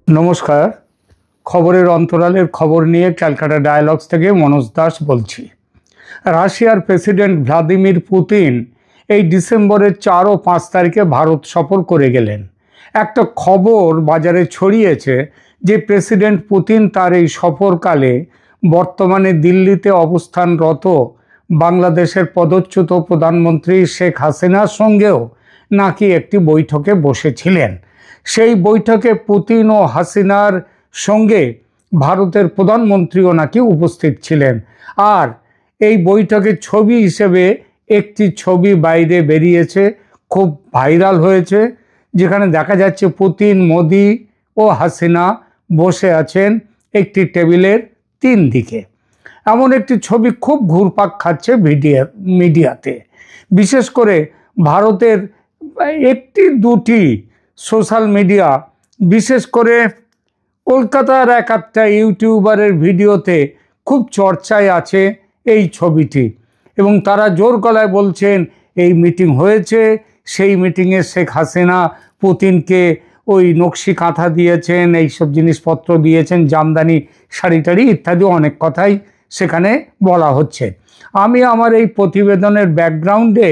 নমস্কার। খবরের অন্তরালের খবর নিয়ে ক্যালকাটা ডায়ালগস থেকে মনোজ দাস বলছি। রাশিয়ার প্রেসিডেন্ট ভ্লাদিমির পুতিন এই ডিসেম্বরের 4 ও 5 তারিখে ভারত সফর করে গেলেন। একটা খবর বাজারে ছড়িয়েছে যে প্রেসিডেন্ট পুতিন তার এই সফরকালে বর্তমানে দিল্লিতে অবস্থানরত বাংলাদেশের পদচ্যুত প্রধানমন্ত্রী শেখ হাসিনার সঙ্গেও নাকি একটি বৈঠকে বসেছিলেন। সেই বৈঠকে পুতিন ও হাসিনার সঙ্গে ভারতের প্রধানমন্ত্রীও নাকি উপস্থিত ছিলেন। আর এই বৈঠকের ছবি হিসেবে একটি ছবি বাইরে বেরিয়েছে, খুব ভাইরাল হয়েছে, যেখানে দেখা যাচ্ছে পুতিন, মোদি ও হাসিনা বসে আছেন একটি টেবিলের 3 দিকে। এমন একটি ছবি খুব ঘুরপাক খাচ্ছে মিডিয়াতে। বিশেষ করে ভারতের একটি দুটি সোশ্যাল মিডিয়া, বিশেষ করে কলকাতার এক একটা ইউটিউবারের ভিডিওতে খুব চর্চায় আছে এই ছবিটি, এবং তারা জোর গলায় বলছেন এই মিটিং হয়েছে, সেই মিটিংয়ে শেখ হাসিনা পুতিনকে ওই নকশি কাঁথা দিয়েছেন, এইসব জিনিসপত্র দিয়েছেন, জামদানি শাড়ি টাড়ি ইত্যাদি অনেক কথাই সেখানে বলা হচ্ছে। আমি আমার এই প্রতিবেদনের ব্যাকগ্রাউন্ডে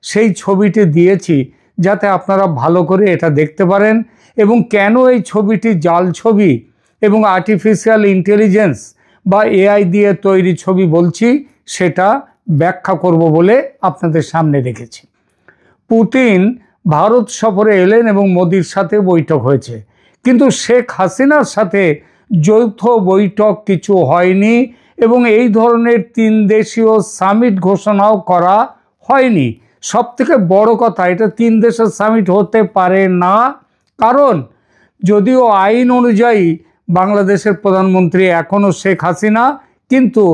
সেই ছবিটি দিয়েছি যাতে আপনারা ভালো করে এটা দেখতে পারেন, এবং কেন এই ছবিটি জাল ছবি এবং আর্টিফিশিয়াল ইন্টেলিজেন্স বা এআই দিয়ে তৈরি ছবি বলছি সেটা ব্যাখ্যা করব বলে আপনাদের সামনে রেখেছি। পুতিন ভারত সফরে এলেন এবং মোদির সাথে বৈঠক হয়েছে, কিন্তু শেখ হাসিনার সাথে যৌথ বৈঠক কিছু হয়নি, এবং এই ধরনের 3 দেশীয় সামিট ঘোষণাও করা হয়নি। সবথেকে বড় কথা, এটা 3 দেশের সামিট হতে পারে না, কারণ যদিও আইন অনুযায়ী বাংলাদেশের প্রধানমন্ত্রী এখনও শেখ হাসিনা, কিন্তু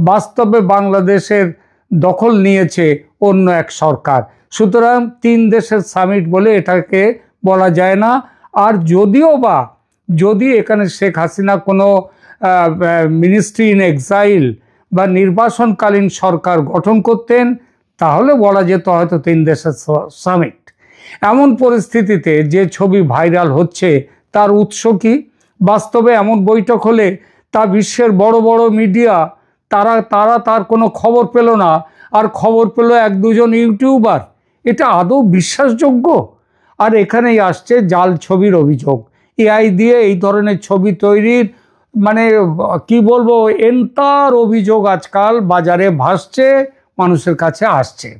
বাস্তবে বাংলাদেশের দখল নিয়েছে অন্য এক সরকার। সুতরাং 3 দেশের সামিট বলে এটাকে বলা যায় না। আর যদি এখানে শেখ হাসিনা কোনো মিনিস্ট্রি ইন এক্সাইল বা নির্বাসনকালীন সরকার গঠন করতেন, তাহলে বলা যেত হয়তো 3 দেশের সামিট। এমন পরিস্থিতিতে যে ছবি ভাইরাল হচ্ছে তার উৎস কি? বাস্তবে এমন বৈঠক হলে তা বিশ্বের বড় বড় মিডিয়া তার কোনো খবর পেল না, আর খবর পেল 1-2 ইউটিউবার। এটা আদৌ বিশ্বাসযোগ্য? আর এখানেই আসছে জাল ছবির অভিযোগ। এআই দিয়ে এই ধরনের ছবি তৈরির মানে কি বলবো, এন্তার অভিযোগ আজকাল বাজারে ভাসছে, মানুষের কাছে আসছে।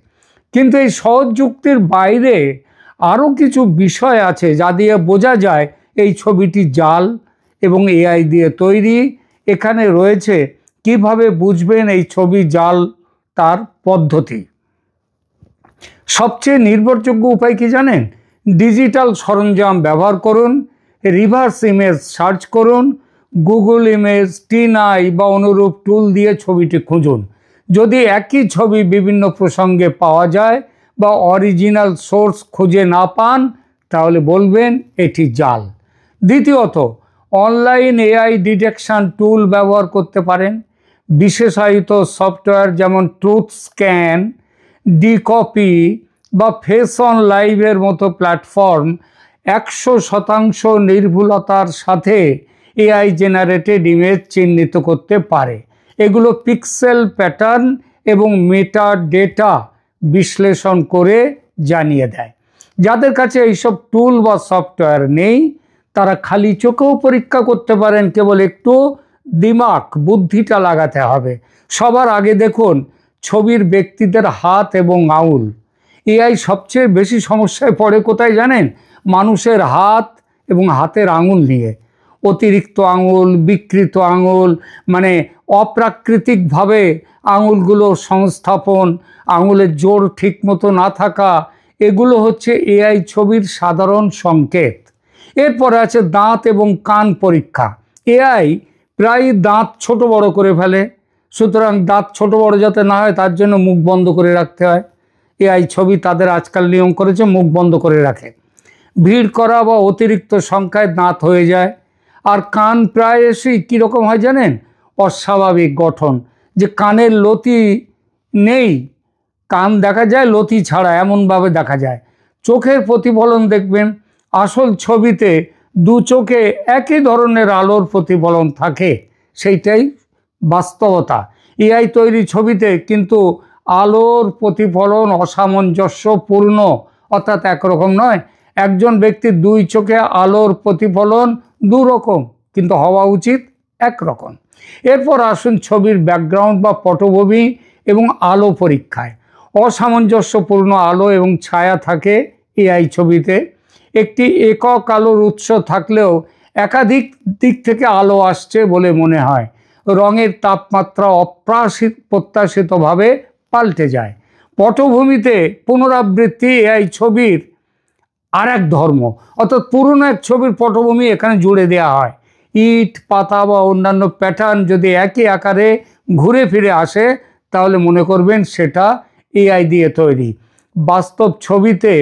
কিন্তু এই সহজ যুক্তির বাইরে আরও কিছু বিষয় আছে যা দিয়ে বোঝা যায় এই ছবিটি জাল এবং এআই দিয়ে তৈরি। এখানে রয়েছে কিভাবে বুঝবেন এই ছবি জাল, তার পদ্ধতি। সবচেয়ে নির্ভরযোগ্য উপায় কি জানেন? ডিজিটাল সরঞ্জাম ব্যবহার করুন, রিভার্স ইমেজ সার্চ করুন, গুগল ইমেজ, টিনআই বা অনুরূপ টুল দিয়ে ছবিটি খুঁজুন। যদি একই ছবি বিভিন্ন প্রসঙ্গে পাওয়া যায় বা অরিজিনাল সোর্স খুঁজে না পান, তাহলে বলবেন এটি জাল। দ্বিতীয়ত, অনলাইন এআই ডিটেকশন টুল ব্যবহার করতে পারেন। বিশেষায়িত সফটওয়্যার যেমন ট্রুথ স্ক্যান, ডিকপি বা ফেস অন লাইভের মতো প্ল্যাটফর্ম 100% নির্ভুলতার সাথে এআই জেনারেটেড ইমেজ চিহ্নিত করতে পারে। এগুলো পিক্সেল প্যাটার্ন এবং মেটা ডেটা বিশ্লেষণ করে জানিয়ে দেয়। যাদের কাছে এইসব টুল বা সফটওয়্যার নেই, তারা খালি চোখেও পরীক্ষা করতে পারেন, কেবল একটু বুদ্ধিটা লাগাতে হবে। সবার আগে দেখুন ছবির ব্যক্তিদের হাত এবং আঙুল। এআই সবচেয়ে বেশি সমস্যায় পড়ে কোথায় জানেন? মানুষের হাত এবং হাতের আঙুল নিয়ে। অতিরিক্ত আঙুল, বিকৃত আঙুল, মানে অপ্রাকৃতিকভাবে আঙুলগুলোর সংস্থাপন, আঙুলের জোর ঠিকমতো না থাকা, এগুলো হচ্ছে এআই ছবির সাধারণ সংকেত। এরপরে আছে দাঁত এবং কান পরীক্ষা। এআই প্রায় দাঁত ছোট বড় করে ফেলে, সুতরাং দাঁত ছোট বড় যাতে না হয় তার জন্য মুখ বন্ধ করে রাখতে হয়। এআই ছবি তাদের আজকাল নিয়ম করেছে মুখ বন্ধ করে রাখে। ভিড় করা বা অতিরিক্ত সংখ্যায় দাঁত হয়ে যায়। আর কান প্রায় এসেই কীরকম হয় জানেন? অস্বাভাবিক গঠন, যে কানের লতি নেই, কান দেখা যায় লতি ছাড়া, এমনভাবে দেখা যায়। চোখের প্রতিফলন দেখবেন আসল ছবিতে দু চোখে একই ধরনের আলোর প্রতিফলন থাকে, সেইটাই বাস্তবতা। এআই তৈরি ছবিতে কিন্তু আলোর প্রতিফলন অসামঞ্জস্যপূর্ণ, অর্থাৎ একরকম নয়। একজন ব্যক্তির দুই চোখে আলোর প্রতিফলন দুরকম, কিন্তু হওয়া উচিত একরকম। এরপর আসুন ছবির ব্যাকগ্রাউন্ড বা পটভূমি এবং আলো পরীক্ষায়। অসামঞ্জস্যপূর্ণ আলো এবং ছায়া থাকে এআই ছবিতে। একটি একক আলোর উৎস থাকলেও একাধিক দিক থেকে আলো আসছে বলে মনে হয়। রঙের তাপমাত্রা অপ্রত্যাশিতভাবে পাল্টে যায়। পটভূমিতে পুনরাবৃত্তি এআই ছবির আর এক ধর্ম, অর্থাৎ পুরনো এক ছবির পটভূমি এখানে জুড়ে দেওয়া হয়। ইট, পাতা বা অন্যান্য প্যাটার্ন যদি একই আকারে ঘুরে ফিরে আসে তাহলে মনে করবেন সেটা এআই দিয়ে তৈরি। বাস্তব ছবিতে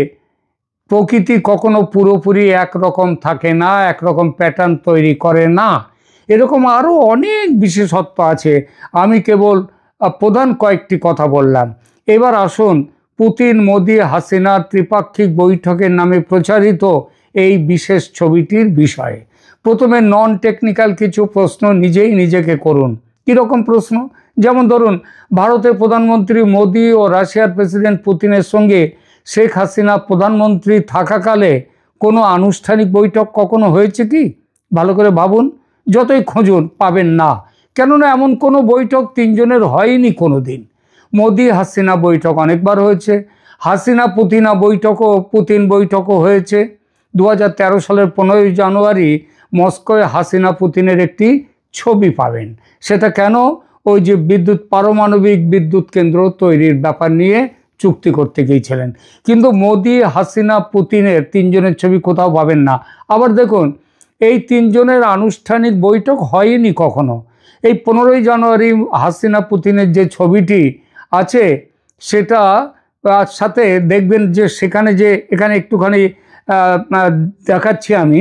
প্রকৃতি কখনো পুরোপুরি একরকম থাকে না, একরকম প্যাটার্ন তৈরি করে না। এরকম আরও অনেক বিশেষত্ব আছে, আমি কেবল প্রধান কয়েকটি কথা বললাম। এবার আসুন পুতিন, মোদি, হাসিনার ত্রিপাক্ষিক বৈঠকের নামে প্রচারিত এই বিশেষ ছবিটির বিষয়ে। প্রথমে নন টেকনিক্যাল কিছু প্রশ্ন নিজেই নিজেকে করুন। কীরকম প্রশ্ন? যেমন ধরুন, ভারতের প্রধানমন্ত্রী মোদি ও রাশিয়ার প্রেসিডেন্ট পুতিনের সঙ্গে শেখ হাসিনা প্রধানমন্ত্রী থাকাকালে কোনো আনুষ্ঠানিক বৈঠক কখনো হয়েছে কি? ভালো করে ভাবুন, যতই খুঁজুন পাবেন না। কেননা এমন কোনো বৈঠক তিনজনের হয়নি কোনো দিন। মোদি হাসিনা বৈঠক অনেকবার হয়েছে, হাসিনা পুতিন বৈঠকও হয়েছে। 2013 সালের 15ই জানুয়ারি মস্কোয় হাসিনা পুতিনের একটি ছবি পাবেন। সেটা কেন? ওই যে পারমাণবিক বিদ্যুৎ কেন্দ্র তৈরির ব্যাপার নিয়ে চুক্তি করতে গিয়েছিলেন। কিন্তু মোদি, হাসিনা, পুতিনের তিনজনের ছবি কোথাও পাবেন না। আবার দেখুন, এই তিনজনের আনুষ্ঠানিক বৈঠক হয়নি কখনো। এই 15ই জানুয়ারি হাসিনা পুতিনের যে ছবিটি আছে সেটা সাথে দেখবেন যে সেখানে যে এখানে একটুখানি দেখাচ্ছি আমি,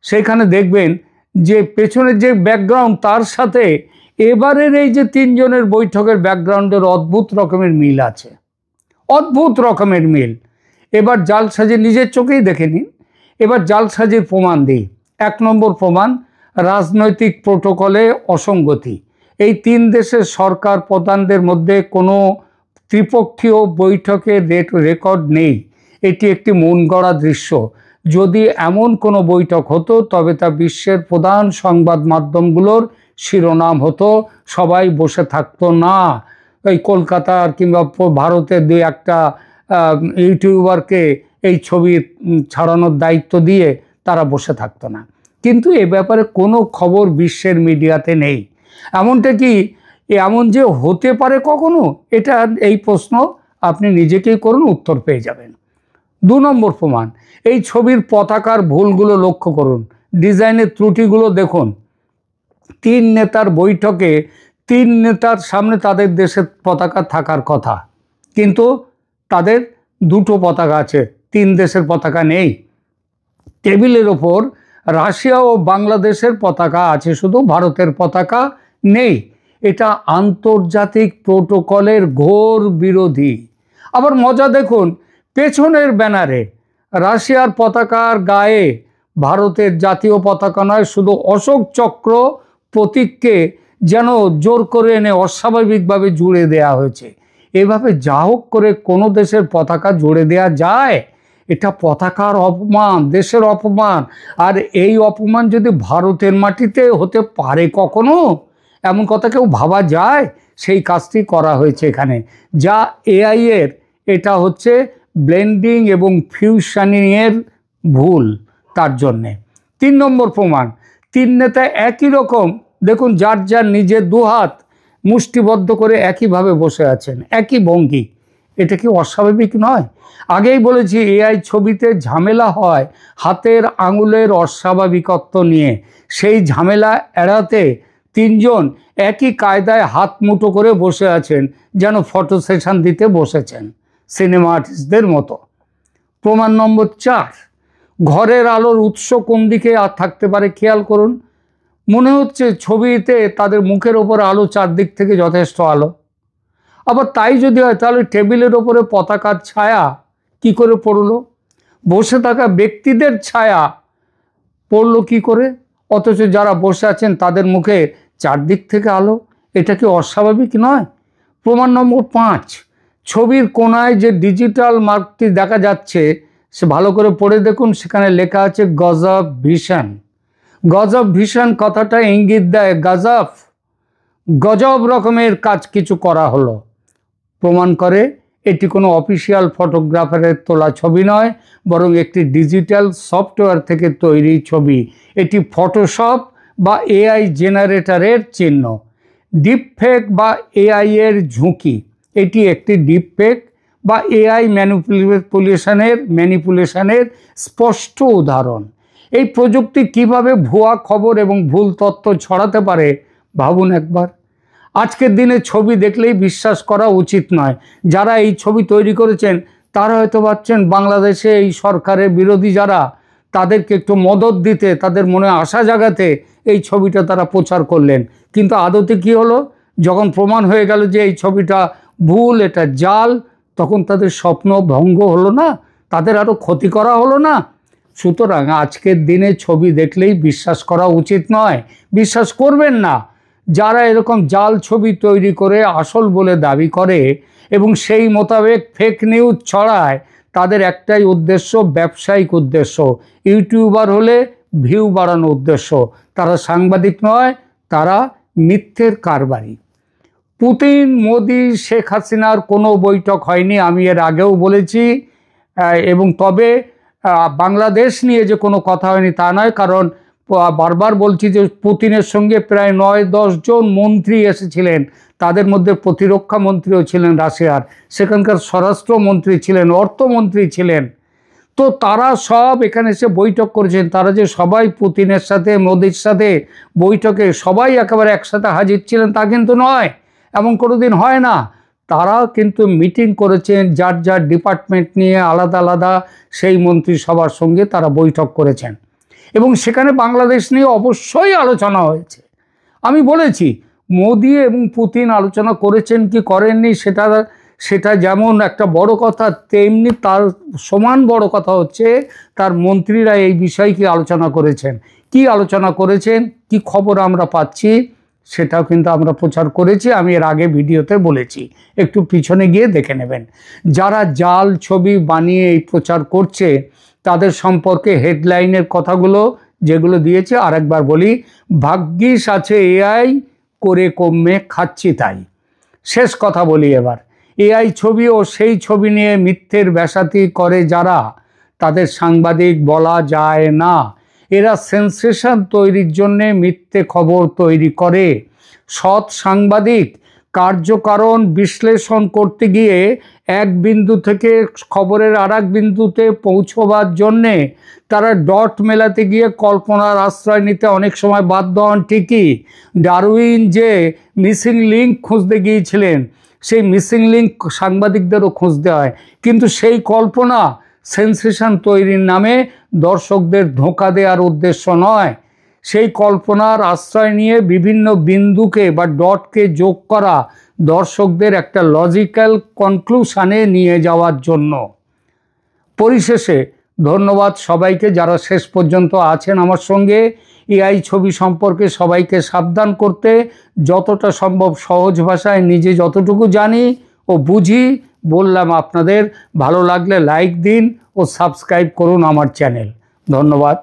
সেখানে দেখবেন যে পেছনের যে ব্যাকগ্রাউন্ড তার সাথে এবারের এই যে তিনজনের বৈঠকের ব্যাকগ্রাউন্ডের অদ্ভুত রকমের মিল আছে, অদ্ভুত রকমের মিল। এবার জালসাজি নিজের চোখেই দেখে নিন। এবার জালসাজির প্রমাণ দিই। 1 নম্বর প্রমাণ, রাজনৈতিক প্রোটোকলে অসঙ্গতি। এই তিন দেশের সরকার প্রধানদের মধ্যে কোনো ত্রিপক্ষীয় বৈঠকের রেকর্ড নেই। এটি একটি মন গড়া দৃশ্য। যদি এমন কোনো বৈঠক হতো তবে তা বিশ্বের প্রধান সংবাদ মাধ্যমগুলোর শিরোনাম হতো, সবাই বসে থাকতো না। এই কলকাতার কিংবা ভারতের 2-1টা ইউটিউবারকে এই ছবি ছাড়ানোর দায়িত্ব দিয়ে তারা বসে থাকতো না। কিন্তু এ ব্যাপারে কোনো খবর বিশ্বের মিডিয়াতে নেই। এমনটা কি এমন যে হতে পারে কখনো? এটা এই প্রশ্ন আপনি নিজেকেই করুন, উত্তর পেয়ে যাবেন। 2 নম্বর প্রমাণ, এই ছবির পতাকার ভুলগুলো লক্ষ্য করুন, ডিজাইনের ত্রুটিগুলো দেখুন। 3 নেতার বৈঠকে 3 নেতার সামনে তাদের দেশের পতাকা থাকার কথা, কিন্তু তাদের 2টো পতাকা আছে, 3 দেশের পতাকা নেই। টেবিলের ওপর রাশিয়া ও বাংলাদেশের পতাকা আছে, শুধু ভারতের পতাকা নেই। এটা আন্তর্জাতিক প্রোটোকলের ঘোর বিরোধী। আবার মজা দেখুন, পেছনের ব্যানারে রাশিয়ার পতাকার গায়ে ভারতের জাতীয় পতাকা নয়, শুধু অশোক চক্র প্রতীককে যেন জোর করে এনে অস্বাভাবিকভাবে জুড়ে দেয়া হয়েছে। এভাবে যা হোক করে কোনো দেশের পতাকা জুড়ে দেয়া যায়? এটা পতাকার অপমান, দেশের অপমান। আর এই অপমান যদি ভারতের মাটিতে হতে পারে কখনো, এমন কথা কেউ ভাবা যায়? সেই কাজটি করা হয়েছে এখানে। যা এআই এর, এটা হচ্ছে ব্লেন্ডিং এবং ফিউশনিংয়ের ভুল, তার জন্যে। 3 নম্বর প্রমাণ, 3 নেতা একই রকম। দেখুন, যার যার নিজের 2 হাত মুষ্টিবদ্ধ করে একইভাবে বসে আছেন, একই ভঙ্গি। এটা কি অস্বাভাবিক নয়? আগেই বলেছি, এআই ছবিতে ঝামেলা হয় হাতের আঙুলের অস্বাভাবিকত্ব নিয়ে। সেই ঝামেলা এড়াতে 3 জন একই কায়দায় হাত মুঠো করে বসে আছেন, যেন ফটো সেশন দিতে বসেছেন, সিনেমা আর্টিস্টদের মতো। প্রমাণ নম্বর 4, ঘরের আলোর উৎস কোন দিকে আর থাকতে পারে খেয়াল করুন। মনে হচ্ছে ছবিতে তাদের মুখের ওপর আলো চারদিক থেকে যথেষ্ট আলো। আবার তাই যদি হয় তাহলে টেবিলের ওপরে পতাকার ছায়া কি করে পড়লো? বসে থাকা ব্যক্তিদের ছায়া পড়লো কি করে? অথচ যারা বসে আছেন তাদের মুখে চারদিক থেকে আলো। এটা কি অস্বাভাবিক নয়? প্রমাণ নম্বর 5, ছবির কোনায় যে ডিজিটাল মার্কটি দেখা যাচ্ছে সে ভালো করে পড়ে দেখুন, সেখানে লেখা আছে গজব ভিশন। গজব ভিশন কথাটা ইঙ্গিত দেয় গজব রকমের কাজ কিছু করা হলো। প্রমাণ করে এটি কোনো অফিসিয়াল ফটোগ্রাফারের তোলা ছবি নয়, বরং একটি ডিজিটাল সফটওয়্যার থেকে তৈরি ছবি। এটি ফটোশপ বা এআই জেনারেটরের চিহ্ন। ডিপফেক বা এআই এর ঝুঁকি। এটি একটি ডিপফেক বা এআই ম্যানিপুলেশনের স্পষ্ট উদাহরণ। এই প্রযুক্তি কিভাবে ভুয়া খবর এবং ভুল তথ্য ছড়াতে পারে ভাবুন একবার। আজকের দিনে ছবি দেখলেই বিশ্বাস করা উচিত নয়। যারা এই ছবি তৈরি করেছেন তারা হয়তো ভাবছেন বাংলাদেশে এই সরকারের বিরোধী যারা, তাদেরকে একটু মদত দিতে, তাদের মনে আশা জাগাতে এই ছবিটা তারা প্রচার করলেন। কিন্তু আদতে কি হলো? যখন প্রমাণ হয়ে গেল যে এই ছবিটা ভুল, এটা জাল, তখন তাদের স্বপ্ন ভঙ্গ হলো না? তাদের আরও ক্ষতি করা হলো না? সুতরাং আজকের দিনে ছবি দেখলেই বিশ্বাস করা উচিত নয়, বিশ্বাস করবেন না। যারা এরকম জাল ছবি তৈরি করে আসল বলে দাবি করে এবং সেই মোতাবেক ফেক নিউজ ছড়ায়, তাদের একটাই উদ্দেশ্য, ব্যবসায়িক উদ্দেশ্য। ইউটিউবার হলে ভিউ বাড়ানো উদ্দেশ্য। তারা সাংবাদিক নয়, তারা মিথ্যের কারবারি। পুতিন, মোদি, শেখ হাসিনার কোনো বৈঠক হয়নি, আমি এর আগেও বলেছি। এবং তবে বাংলাদেশ নিয়ে যে কোনো কথা হয়নি তা নয়, কারণ বারবার বলছি যে পুতিনের সঙ্গে প্রায় 9-10 জন মন্ত্রী এসেছিলেন। তাদের মধ্যে প্রতিরক্ষা মন্ত্রীও ছিলেন রাশিয়ার, সেখানকার স্বরাষ্ট্রমন্ত্রী ছিলেন, অর্থমন্ত্রী ছিলেন। তো তারা সব এখানে এসে বৈঠক করেছেন। তারা যে সবাই পুতিনের সাথে, মোদির সাথে বৈঠকে সবাই একেবারে একসাথে হাজির ছিলেন তা কিন্তু নয়, এমন কোনো দিন হয় না। তারা কিন্তু মিটিং করেছেন, যার যার ডিপার্টমেন্ট নিয়ে আলাদা আলাদা সেই মন্ত্রিসভার সঙ্গে তারা বৈঠক করেছেন এবং সেখানে বাংলাদেশ নিয়ে অবশ্যই আলোচনা হয়েছে। আমি বলেছি মোদি এবং পুতিন আলোচনা করেছেন কি করেননি সেটা যেমন একটা বড় কথা, তেমনি তার সমান বড় কথা হচ্ছে তার মন্ত্রীরা এই বিষয়ে কি আলোচনা করেছেন, কি আলোচনা করেছেন, কি খবর আমরা পাচ্ছি সেটাও কিন্তু আমরা প্রচার করেছি। আমি এর আগে ভিডিওতে বলেছি, একটু পিছনে গিয়ে দেখে নেবেন। যারা জাল ছবি বানিয়ে এই প্রচার করছে তাদের সম্পর্কে হেডলাইনের কথাগুলো যেগুলো দিয়েছে আরেকবার বলি। ভাগ্যিস আছে এআই, করে কমে খাচ্ছি তাই। শেষ কথা বলি এবার। এআই ছবি ও সেই ছবি নিয়ে মিথ্যের ব্যাসাতি করে যারা, তাদের সাংবাদিক বলা যায় না। এরা সেন্সেশন তৈরির জন্যে মিথ্যে খবর তৈরি করে। সৎ সাংবাদিক কার্যকারণ বিশ্লেষণ করতে গিয়ে এক বিন্দু থেকে খবরের আরেক বিন্দুতে পৌঁছবার জন্যে তারা ডট মেলাতে গিয়ে কল্পনার আশ্রয় নিতে অনেক সময় বাধ্য হন ঠিকই। ডারউইন যে মিসিং লিঙ্ক খুঁজতে গিয়েছিলেন, সেই মিসিং লিঙ্ক সাংবাদিকদেরও খুঁজতে হয়, কিন্তু সেই কল্পনা সেন্সেশন তৈরির নামে দর্শকদের ধোঁকা দেওয়ার উদ্দেশ্য নয়। সেই কল্পনার আশ্রয় নিয়ে বিভিন্ন বিন্দুকে বা ডটকে যোগ করা দর্শকদের একটা লজিক্যাল কনক্লুশনে নিয়ে যাওয়ার জন্য। পরিশেষে ধন্যবাদ সবাইকে যারা শেষ পর্যন্ত আছেন আমার সঙ্গে। এআই ছবি সম্পর্কে সবাইকে সাবধান করতে যতটা সম্ভব সহজ ভাষায় নিজে যতটুকু জানি ও বুঝি বললাম আপনাদের। ভালো লাগলে লাইক দিন ও সাবস্ক্রাইব করুন আমার চ্যানেল। ধন্যবাদ।